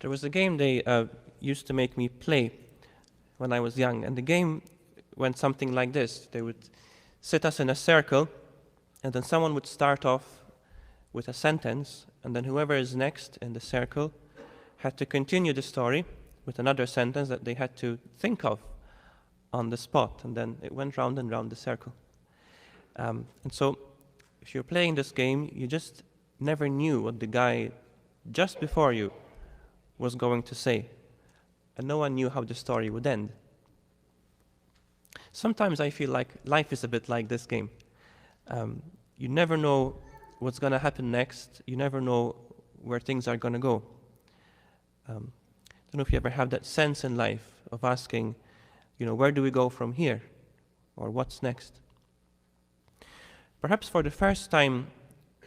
There was a game they used to make me play when I was young, and the game went something like this. They would sit us in a circle, and then someone would start off with a sentence, and then whoever is next in the circle had to continue the story with another sentence that they had to think of on the spot, and then it went round and round the circle. And so if you're playing this game, you just never knew what the guy just before you was going to say, and no one knew how the story would end. Sometimes I feel like life is a bit like this game. You never know what's going to happen next. You never know where things are going to go. I don't know if you ever have that sense in life of asking, where do we go from here? Or what's next? Perhaps for the first time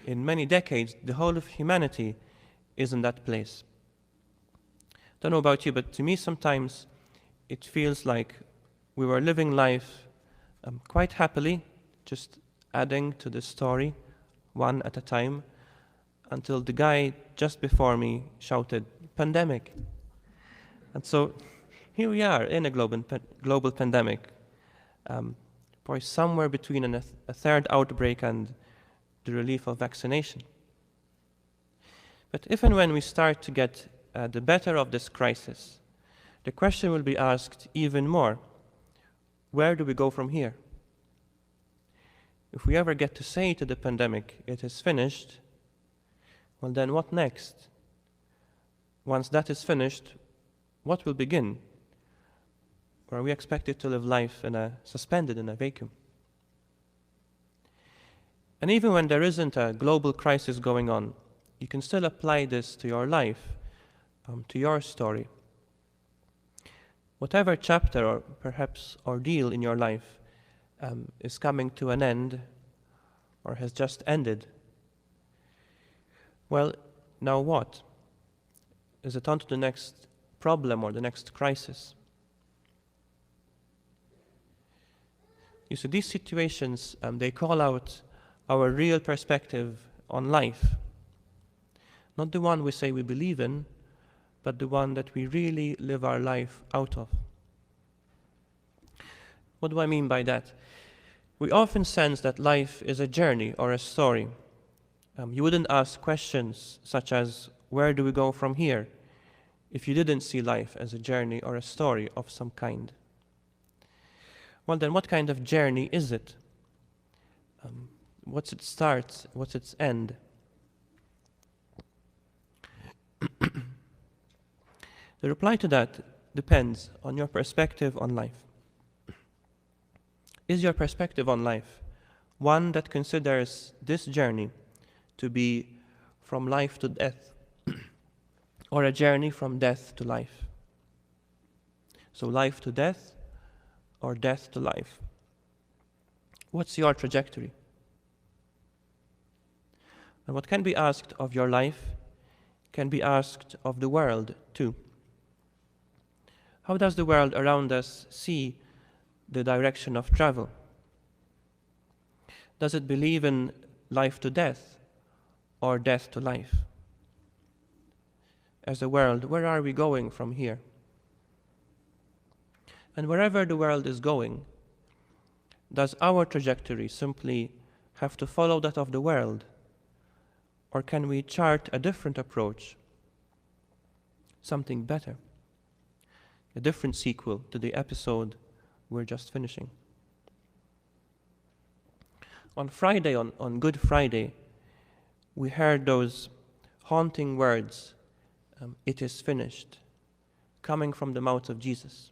in many decades, the whole of humanity is in that place. Don't know about you, but to me sometimes it feels like we were living life quite happily, just adding to the story one at a time, until the guy just before me shouted, "Pandemic." And so here we are in a global pandemic, probably somewhere between a third outbreak and the relief of vaccination. But if and when we start to get the better of this crisis, the question will be asked even more, where do we go from here? If we ever get to say to the pandemic, it is finished, well then what next? Once that is finished, what will begin? Or are we expected to live life suspended in a vacuum? And even when there isn't a global crisis going on, you can still apply this to your life, to your story. Whatever chapter or perhaps ordeal in your life is coming to an end or has just ended, well, now what? Is it on to the next problem or the next crisis? You see, these situations, they call out our real perspective on life. Not the one we say we believe in, but the one that we really live our life out of. What do I mean by that? We often sense that life is a journey or a story. You wouldn't ask questions such as, where do we go from here, if you didn't see life as a journey or a story of some kind. Well then, what kind of journey is it? What's its start? What's its end? The reply to that depends on your perspective on life. Is your perspective on life one that considers this journey to be from life to death, or a journey from death to life? So life to death, or death to life? What's your trajectory? And what can be asked of your life can be asked of the world too. How does the world around us see the direction of travel? Does it believe in life to death or death to life? As a world, where are we going from here? And wherever the world is going, does our trajectory simply have to follow that of the world? Or can we chart a different approach, something better, a different sequel to the episode we're just finishing? On Friday, on Good Friday, we heard those haunting words, "It is finished," coming from the mouth of Jesus,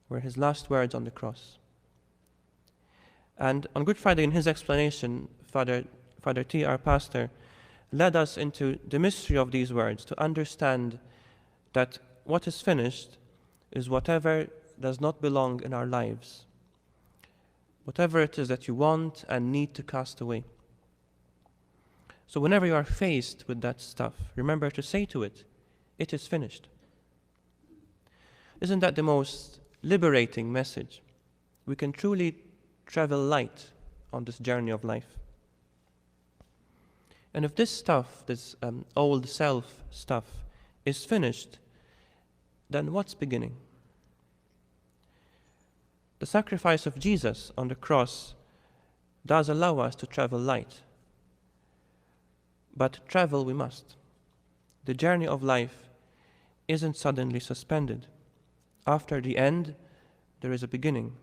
were his last words on the cross. And on Good Friday, in his explanation, Father T, our pastor, led us into the mystery of these words to understand that what is finished is whatever does not belong in our lives, whatever it is that you want and need to cast away. So whenever you are faced with that stuff, remember to say to it, "It is finished." Isn't that the most liberating message? We can truly travel light on this journey of life. And if this stuff, this old self stuff, is finished, then what's beginning? The sacrifice of Jesus on the cross does allow us to travel light. But travel we must. The journey of life isn't suddenly suspended. After the end, there is a beginning.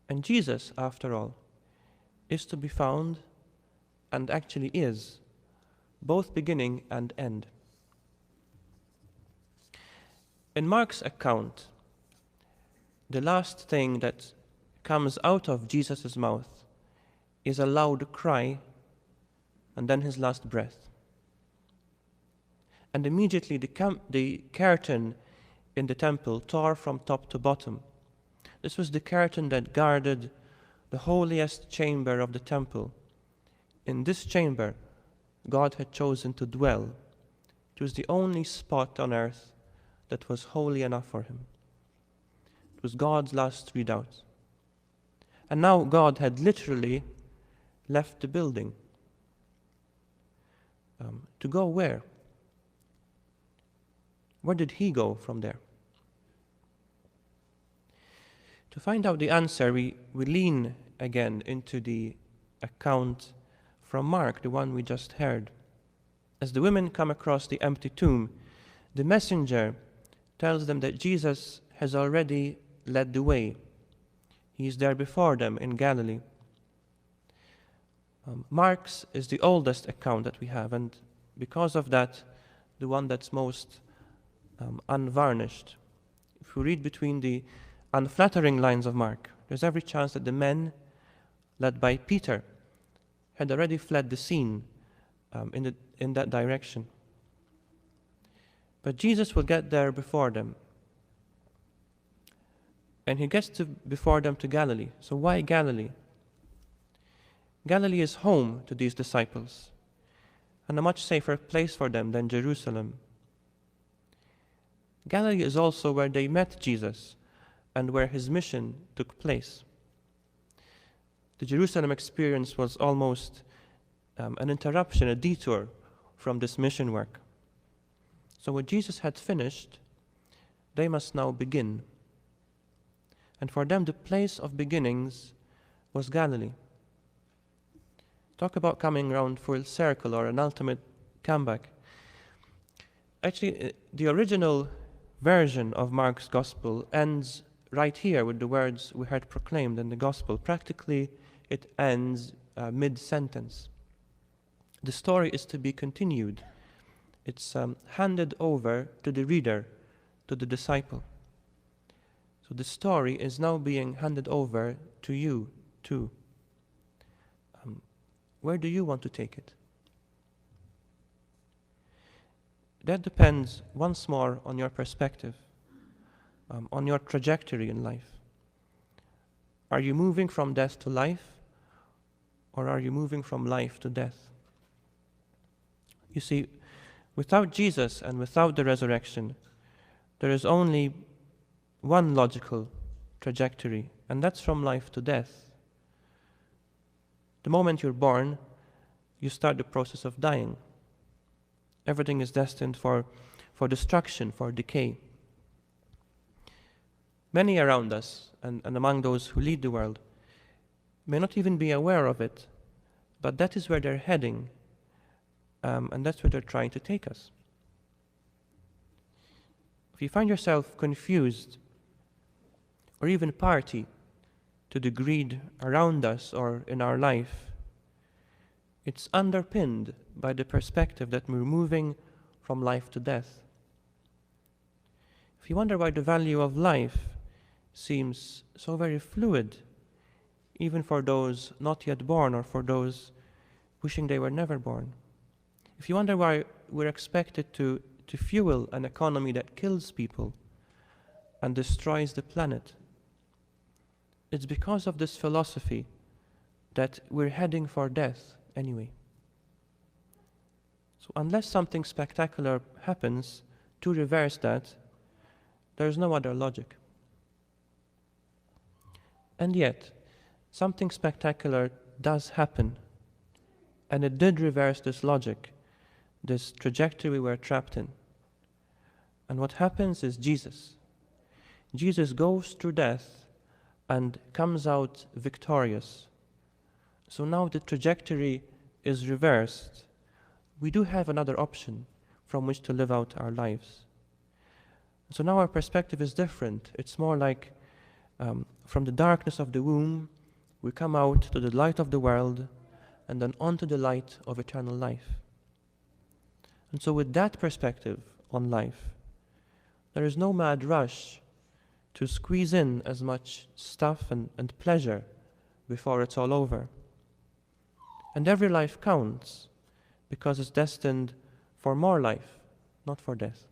And Jesus, after all, is to be found, and actually is, both beginning and end. In Mark's account, the last thing that comes out of Jesus' mouth is a loud cry and then his last breath. And immediately the curtain in the temple tore from top to bottom. This was the curtain that guarded the holiest chamber of the temple. In this chamber, God had chosen to dwell. It was the only spot on earth that was holy enough for him. It was God's last redoubt. And now God had literally left the building. To go where? Where did he go from there? To find out the answer, we lean again into the account from Mark, the one we just heard. As the women come across the empty tomb, the messenger tells them that Jesus has already led the way. He is there before them in Galilee. Mark's is the oldest account that we have, and because of that, the one that's most unvarnished. If we read between the unflattering lines of Mark, there's every chance that the men, led by Peter, had already fled the scene in that direction. But Jesus will get there before them. And he gets before them to Galilee. So why Galilee? Galilee is home to these disciples, and a much safer place for them than Jerusalem. Galilee is also where they met Jesus and where his mission took place. The Jerusalem experience was almost an interruption, a detour from this mission work. So what Jesus had finished, they must now begin. And for them, the place of beginnings was Galilee. Talk about coming round full circle or an ultimate comeback. Actually, the original version of Mark's Gospel ends right here with the words we heard proclaimed in the Gospel. Practically, it ends mid-sentence. The story is to be continued. It's handed over to the reader, to the disciple. So the story is now being handed over to you, too. Where do you want to take it? That depends once more on your perspective, on your trajectory in life. Are you moving from death to life, or are you moving from life to death? You see, without Jesus and without the resurrection, there is only one logical trajectory, and that's from life to death. The moment you're born, you start the process of dying. Everything is destined for destruction, for decay. Many around us, and among those who lead the world, may not even be aware of it, but that is where they're heading, and that's where they're trying to take us. If you find yourself confused, or even party to the greed around us or in our life, it's underpinned by the perspective that we're moving from life to death. If you wonder why the value of life seems so very fluid, even for those not yet born or for those wishing they were never born. If you wonder why we're expected to fuel an economy that kills people and destroys the planet, it's because of this philosophy that we're heading for death anyway. So unless something spectacular happens to reverse that, there's no other logic. And yet, something spectacular does happen, and it did reverse this logic, this trajectory we're trapped in. And what happens is Jesus. Jesus goes through death and comes out victorious. So now the trajectory is reversed. We do have another option from which to live out our lives. So now our perspective is different. It's more like from the darkness of the womb, we come out to the light of the world, and then onto the light of eternal life. And so with that perspective on life, there is no mad rush to squeeze in as much stuff and pleasure before it's all over. And every life counts because it's destined for more life, not for death.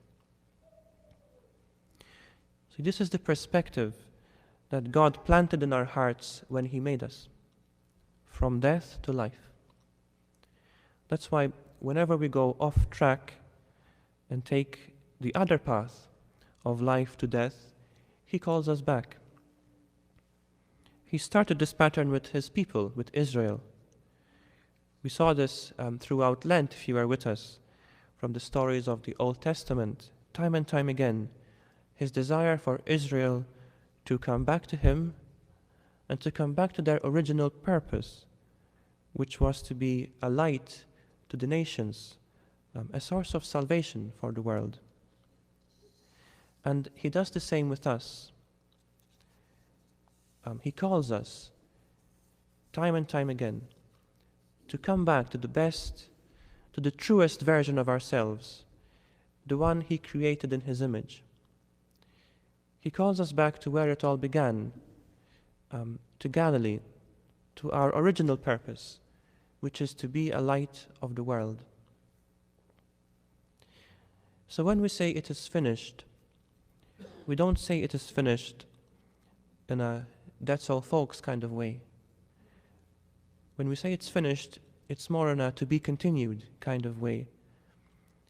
So this is the perspective that God planted in our hearts when He made us, from death to life. That's why whenever we go off track and take the other path of life to death, He calls us back. He started this pattern with His people, with Israel. We saw this throughout Lent, if you were with us, from the stories of the Old Testament, time and time again, His desire for Israel to come back to Him and to come back to their original purpose, which was to be a light to the nations, a source of salvation for the world. And He does the same with us. He calls us time and time again to come back to the best, to the truest version of ourselves, the one He created in His image. He calls us back to where it all began, to Galilee, to our original purpose, which is to be a light of the world. So when we say it is finished, we don't say it is finished in a that's all folks kind of way. When we say it's finished, it's more in a to be continued kind of way.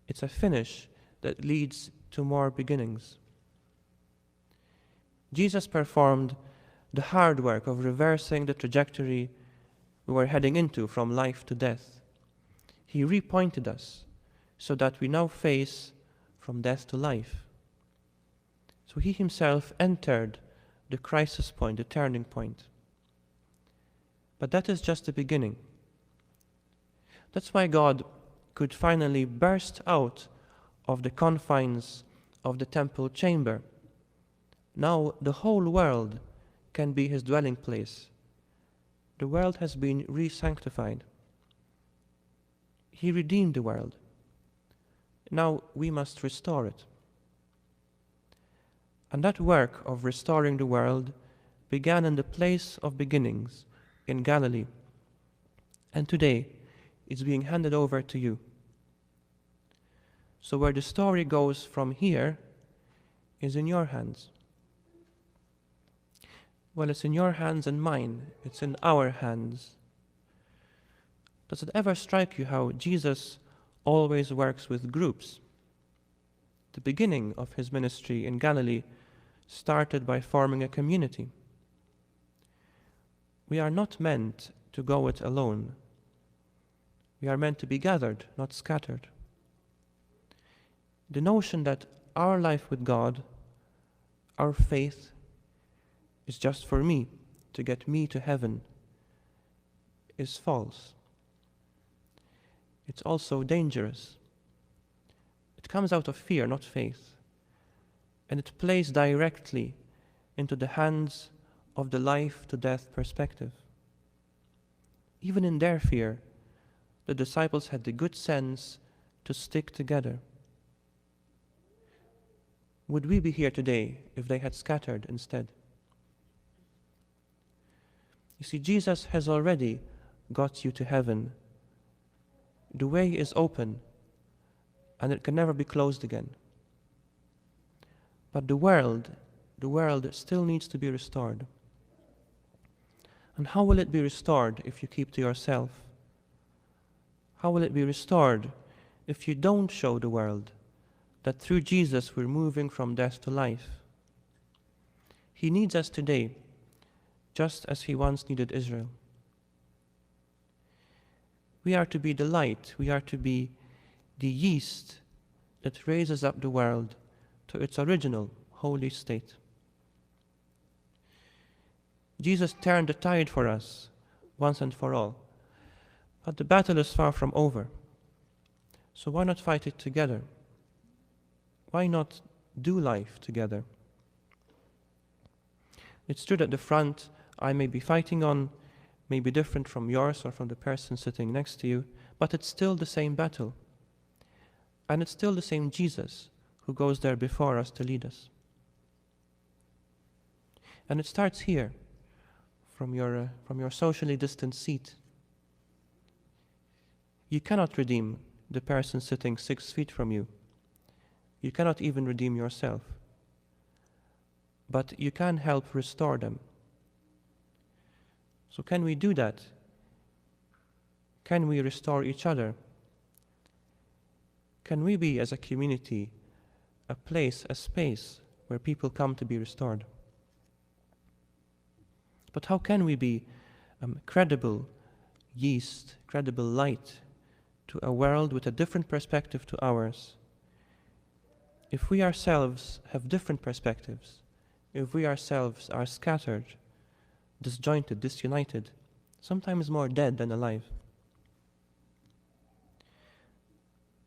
It's a finish that leads to more beginnings. Jesus performed the hard work of reversing the trajectory we were heading into from life to death. He repointed us so that we now face from death to life. So He Himself entered the crisis point, the turning point. But that is just the beginning. That's why God could finally burst out of the confines of the temple chamber. Now the whole world can be His dwelling place. The world has been re-sanctified. He redeemed the world. Now we must restore it. And that work of restoring the world began in the place of beginnings, in Galilee. And today, it's being handed over to you. So where the story goes from here is in your hands. Well, it's in your hands and mine. It's in our hands. Does it ever strike you how Jesus always works with groups? The beginning of His ministry in Galilee started by forming a community. We are not meant to go it alone. We are meant to be gathered, not scattered. The notion that our life with God, our faith, is just for me, to get me to heaven, is false. It's also dangerous. It comes out of fear, not faith. And it plays directly into the hands of the life-to-death perspective. Even in their fear, the disciples had the good sense to stick together. Would we be here today if they had scattered instead? You see, Jesus has already got you to heaven. The way is open, and it can never be closed again. But the world still needs to be restored. And how will it be restored if you keep to yourself? How will it be restored if you don't show the world that through Jesus we're moving from death to life? He needs us today, just as He once needed Israel. We are to be the light. We are to be the yeast that raises up the world to its original holy state. Jesus turned the tide for us once and for all, but the battle is far from over. So why not fight it together? Why not do life together? It's true that the front I may be fighting on may be different from yours or from the person sitting next to you, but it's still the same battle. And it's still the same Jesus who goes there before us to lead us. And it starts here, from your socially distant seat. You cannot redeem the person sitting 6 feet from you. You cannot even redeem yourself. But you can help restore them. So can we do that? Can we restore each other? Can we be, as a community, a place, a space where people come to be restored? But how can we be credible yeast, credible light to a world with a different perspective to ours, if we ourselves have different perspectives, if we ourselves are scattered, disjointed, disunited, sometimes more dead than alive?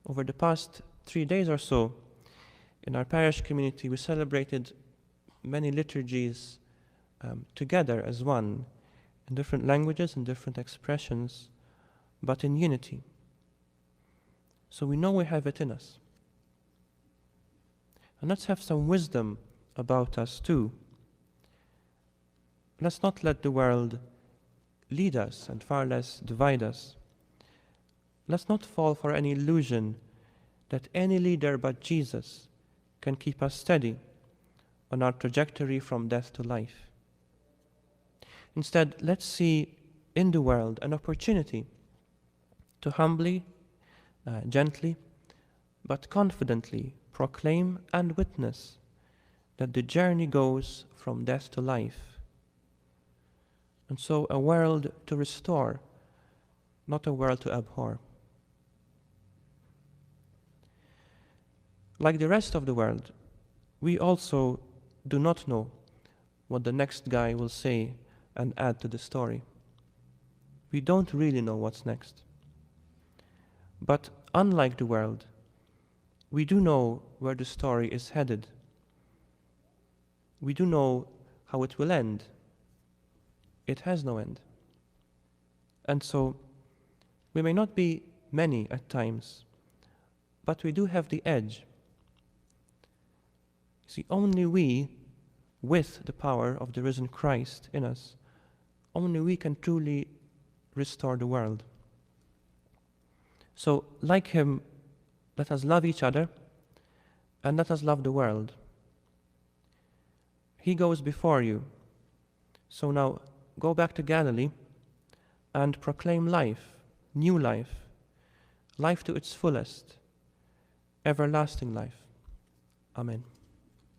Over the past 3 days or so, in our parish community, we celebrated many liturgies together as one, in different languages and different expressions, but in unity. So we know we have it in us. And let's have some wisdom about us too. Let's not let the world lead us and far less divide us. Let's not fall for any illusion that any leader but Jesus can keep us steady on our trajectory from death to life. Instead, let's see in the world an opportunity to humbly, gently, but confidently proclaim and witness that the journey goes from death to life. And so a world to restore, not a world to abhor. Like the rest of the world, we also do not know what the next guy will say and add to the story. We don't really know what's next. But unlike the world, we do know where the story is headed. We do know how it will end. It has no end. And so, we may not be many at times, but we do have the edge. See, only we, with the power of the risen Christ in us, only we can truly restore the world. So, like him, let us love each other and let us love the world. He goes before you. So now, go back to Galilee and proclaim life, new life, life to its fullest, everlasting life. Amen.